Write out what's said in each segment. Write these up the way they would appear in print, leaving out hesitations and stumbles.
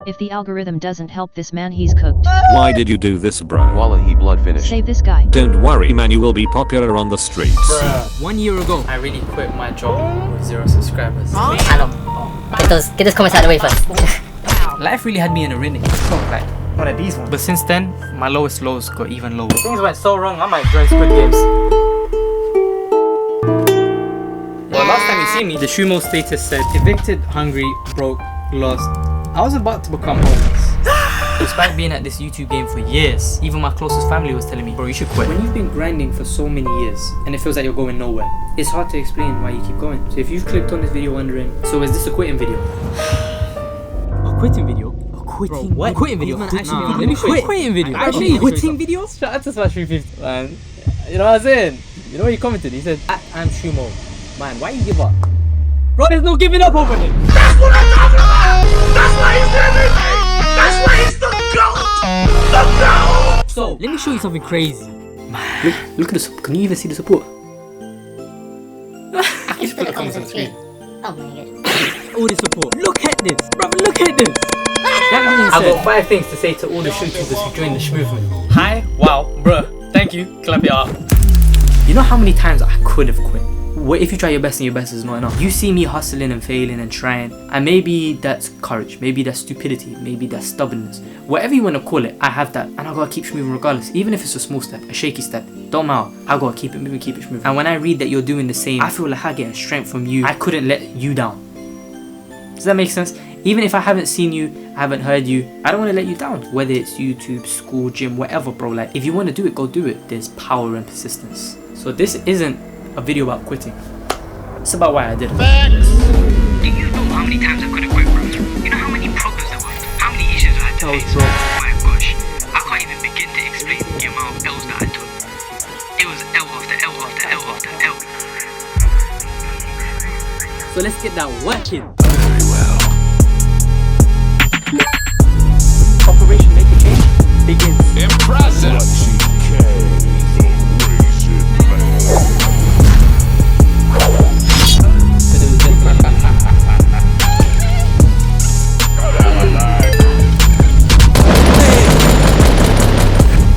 If the algorithm doesn't help this man, he's cooked. Why did you do this, bro? Wallahi, blood finish. Save this guy. Don't worry, man, you will be popular on the streets. 1 year ago, I really quit my job with 0 subscribers. I know. Get those comments out of the way first. Life really had me in a renegade. Like one of these ones. But since then, my lowest lows got even lower. Things went so wrong, I might join Squid Games. Well, last time you see me, the Shumo status said evicted, hungry, broke, lost. I was about to become homeless. Despite being at this YouTube game for years, even my closest family was telling me, bro, you should quit. When you've been grinding for so many years and it feels like you're going nowhere, it's hard to explain why you keep going. So if you've clicked on this video wondering, so is this a quitting video? A quitting video? A quitting? Bro, what? A quitting video? Let me quit. Quitting video? Actually, quitting video? Shout out to Smash 350, man. You know what I'm saying? You know what he commented? He said, I'm Shumo. Man, why you give up? Bro, there's no giving up over it. That's what I'm talking about! That's why he's living! That's why he's the GOAT! The GOAT! So, let me show you something crazy. Man, look at this. Can you even see the support? I can just put the comments on the screen. Oh my god. All the support. Look at this. Bro, look at this. I've got 5 things to say to all the YouTubers who joined the shmoving. Hi, wow, bruh. Thank you. Clap it up. You know how many times I could have quit? What if you try your best and your best is not enough? You see me hustling and failing and trying, and maybe that's courage, maybe that's stupidity, maybe that's stubbornness. Whatever you want to call it, I have that, and I gotta keep moving regardless. Even if it's a small step, a shaky step, don't matter. I gotta keep it moving, keep it moving. And when I read that you're doing the same, I feel like I get strength from you. I couldn't let you down. Does that make sense? Even if I haven't seen you, I haven't heard you, I don't want to let you down. Whether it's YouTube, school, gym, whatever, bro. Like, if you want to do it, go do it. There's power and persistence. So this isn't a video about quitting. It's about why I did it. Do you know how many times I could have quit, bro? You know how many problems there were? How many issues I had to face? Bro. Oh my gosh. I can't even begin to explain the amount of L's that I took. It was L after L after L after L. So let's get that working. Very well. Operation Make a Change begins. Impressive.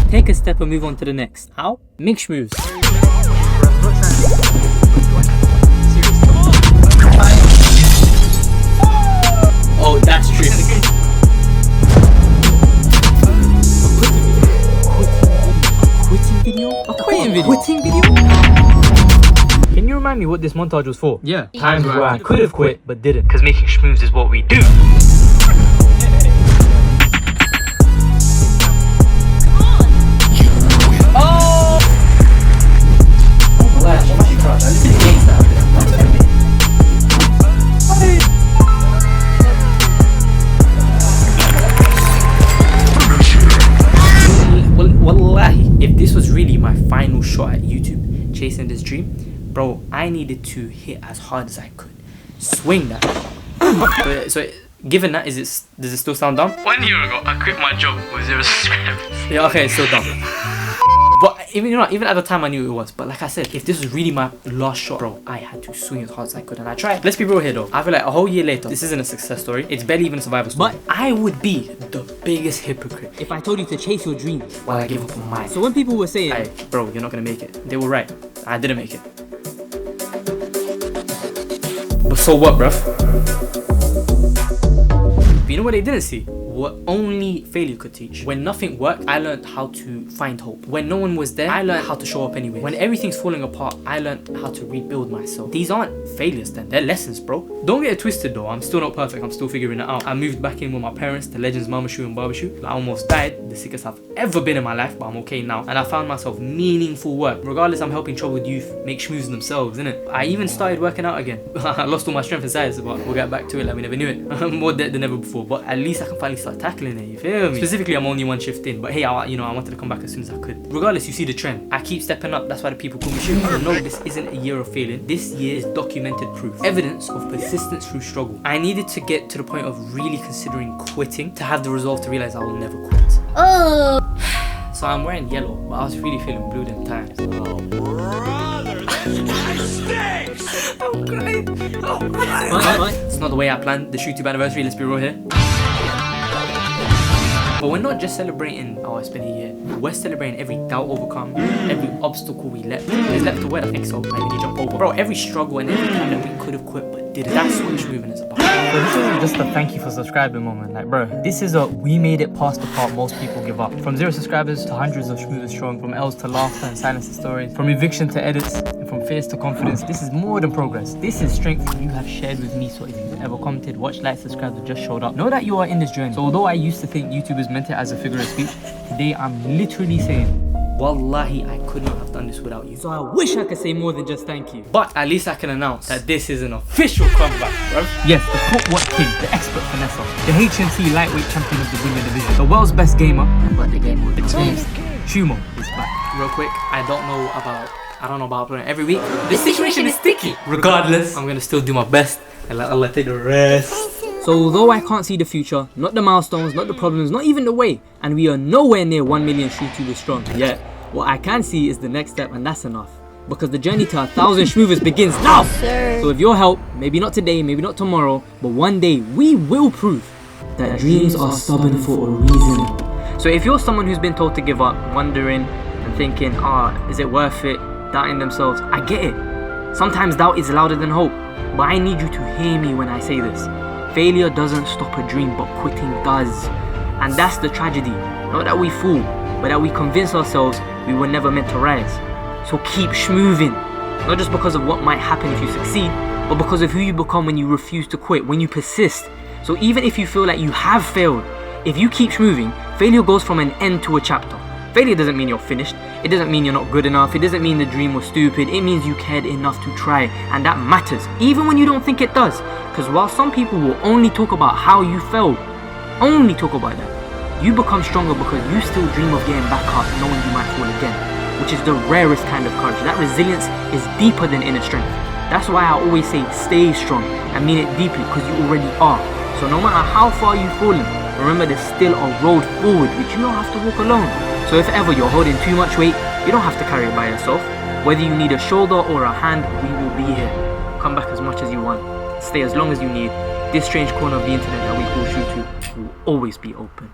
Take a step and move on to the next. How? Make shmoves. Oh, that's true. A quitting video? Can you remind me what this montage was for? Yeah. Times where I could have quit but didn't. Because making shmoves is what we do. If this was really my final shot at YouTube, chasing this dream, bro, I needed to hit as hard as I could. Swing that. So given that, does it still sound dumb? 1 year ago, I quit my job with 0 subscribers. Yeah, okay, it's still dumb. But even at the time I knew it was. But like I said, if this was really my last shot, bro, I had to swing as hard as I could, and I tried. Let's be real here though. I feel like a whole year later, this isn't a success story. It's barely even a survival story. But I would be the biggest hypocrite if I told you to chase your dreams while I give up on mine. So when people were saying, hey, bro, you're not gonna make it, they were right. I didn't make it. But so what, bruv? But you know what they didn't see? What only failure could teach. When nothing worked, I learned how to find hope. When no one was there, I learned how to show up anyway. When everything's falling apart, I learned how to rebuild myself. These aren't failures then, they're lessons, bro. Don't get it twisted though, I'm still not perfect, I'm still figuring it out. I moved back in with my parents to Legends Mama Shoe and Barbecue. I almost died, the sickest I've ever been in my life, but I'm okay now. And I found myself meaningful work. Regardless, I'm helping troubled youth make shmoves themselves, innit? I even started working out again. I lost all my strength and size, but we'll get back to it like we never knew it. More dead than ever before, but at least I can finally start tackling it, you feel me? Specifically, I'm only 1 shift in, but hey, I wanted to come back as soon as I could. Regardless, you see the trend. I keep stepping up, that's why the people call me shit. No, this isn't a year of failing. This year is documented proof. Evidence of persistence through struggle. I needed to get to the point of really considering quitting to have the resolve to realize I will never quit. Oh. So I'm wearing yellow, but I was really feeling blue them times. Oh, brother, this guy stinks! I'm crying. It's not the way I planned the YouTube anniversary, let's be real here. But we're not just celebrating, oh, it's been a year. We're celebrating every doubt overcome, every obstacle we leapt. There's left to wear the XO, like when you jump over. Bro, every struggle and every time that we could have quit but didn't. That's what shmoving is about. But this isn't just a thank you for subscribing moment. Like, bro, this is a we made it past the part most people give up. From 0 subscribers to hundreds of shmovers strong, from L's to laughter and silencer stories, from eviction to edits, and from fears to confidence. This is more than progress. This is strength you have shared with me. So if you've ever commented, watched, liked, subscribed, or just showed up, know that you are in this journey. So although I used to think YouTubers meant it as a figure of speech, today I'm literally saying, Wallahi, I could not have done this without you. so I wish I could say more than just thank you. But at least I can announce that this is an official comeback, bro. Yes, the footwork king, the expert finesser, the HNC lightweight champion of the Winner division, the world's best gamer, but the game with experience. Shumo is back. Real quick, I don't know about playing every week. This situation is sticky. Regardless, I'm gonna still do my best and let Allah take the rest. So although I can't see the future, not the milestones, not the problems, not even the way, and we are nowhere near 1 million YouTubers strong yet, what I can see is the next step, and that's enough. Because the journey to 1,000 shmovers begins now! So with your help, maybe not today, maybe not tomorrow, but one day we will prove that dreams are stubborn for a reason. So if you're someone who's been told to give up, wondering and thinking, is it worth it, doubting themselves, I get it. Sometimes doubt is louder than hope, but I need you to hear me when I say this. Failure doesn't stop a dream, but quitting does. And that's the tragedy. Not that we fall, but that we convince ourselves we were never meant to rise. So keep shmoving. Not just because of what might happen if you succeed, but because of who you become when you refuse to quit, when you persist. So even if you feel like you have failed, if you keep shmoving, failure goes from an end to a chapter. Failure doesn't mean you're finished. It doesn't mean you're not good enough. It doesn't mean the dream was stupid. It means you cared enough to try, and that matters, even when you don't think it does. Because while some people will only talk about how you failed, only talk about that, you become stronger because you still dream of getting back up knowing you might fall again, which is the rarest kind of courage. That resilience is deeper than inner strength. That's why I always say stay strong and mean it deeply, because you already are. So no matter how far you've fallen, remember there's still a road forward which you don't have to walk alone. So if ever you're holding too much weight, you don't have to carry it by yourself. Whether you need a shoulder or a hand, we will be here. Come back as much as you want. Stay as long as you need. This strange corner of the internet that we call YouTube will always be open.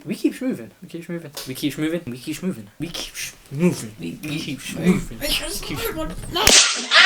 We keep shmoving. We keep shmoving. We keep shmoving. We keep shmoving. We keep shmoving. We keep shmoving. We keep shmoving.